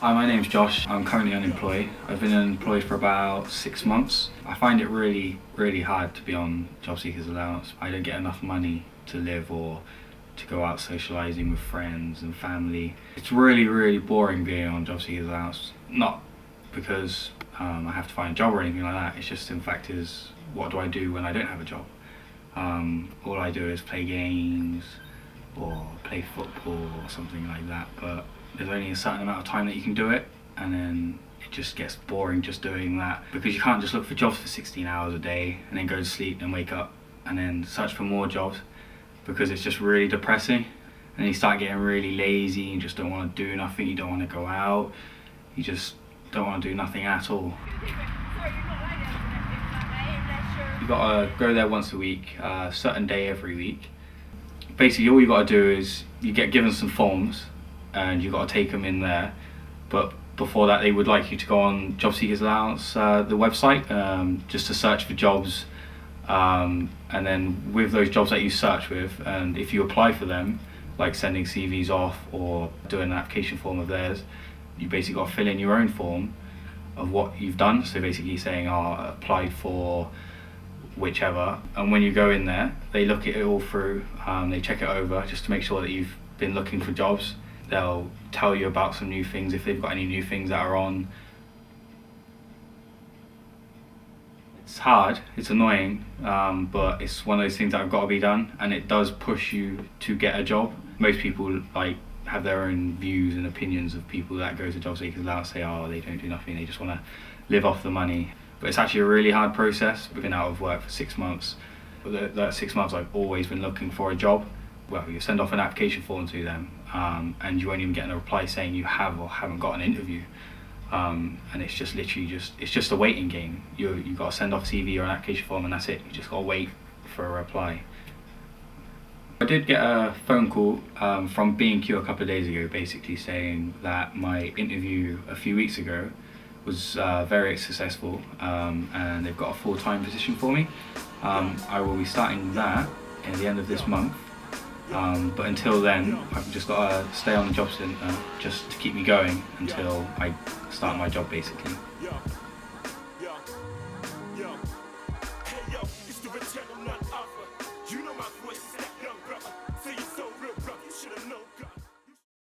Hi, my name's Josh. I'm currently unemployed. I've been unemployed for about 6 months. I find it really hard to be on job seekers allowance. I don't get enough money to live or to go out socialising with friends and family. It's really boring being on job seekers allowance. Not because I have to find a job or anything like that. It's just, in fact, is what do I do when I don't have a job? All I do is play games or play football or something like that, but there's only a certain amount of time that you can do it, and then it just gets boring just doing that, because you can't just look for jobs for 16 hours a day and then go to sleep and wake up and then search for more jobs, because it's just really depressing. And you start getting really lazy, you just don't want to do nothing, you don't want to go out, you just don't want to do nothing at all. You gotta go there once a week, a certain day every week. Basically all you gotta do is you get given some forms and you got to take them in there, but before that they would like you to go on Job Seekers Allowance, the website, just to search for jobs, and then with those jobs that you search with, and if you apply for them, like sending CVs off or doing an application form of theirs, you basically got to fill in your own form of what you've done. So basically saying, I applied for whichever, and when you go in there they look at it all through, they check it over just to make sure that you've been looking for jobs. They'll tell you about some new things if they've got any new things that are on. It's hard, it's annoying, but it's one of those things that have got to be done, and it does push you to get a job. Most people have their own views and opinions of people that go to job seekers allowance, say, they don't do nothing, they just want to live off the money. But it's actually a really hard process. We've been out of work for 6 months. But that 6 months I've always been looking for a job. Well, you send off an application form to them, and you won't even get a reply saying you have or haven't got an interview. And it's just literally it's just a waiting game. You've got to send off CV or an application form, and that's it. You just got to wait for a reply. I did get a phone call from B&Q a couple of days ago, basically saying that my interview a few weeks ago was very successful, and they've got a full-time position for me. I will be starting that at the end of this month. But until then, I've just got to stay on the job centre just to keep me going until I start my job, basically.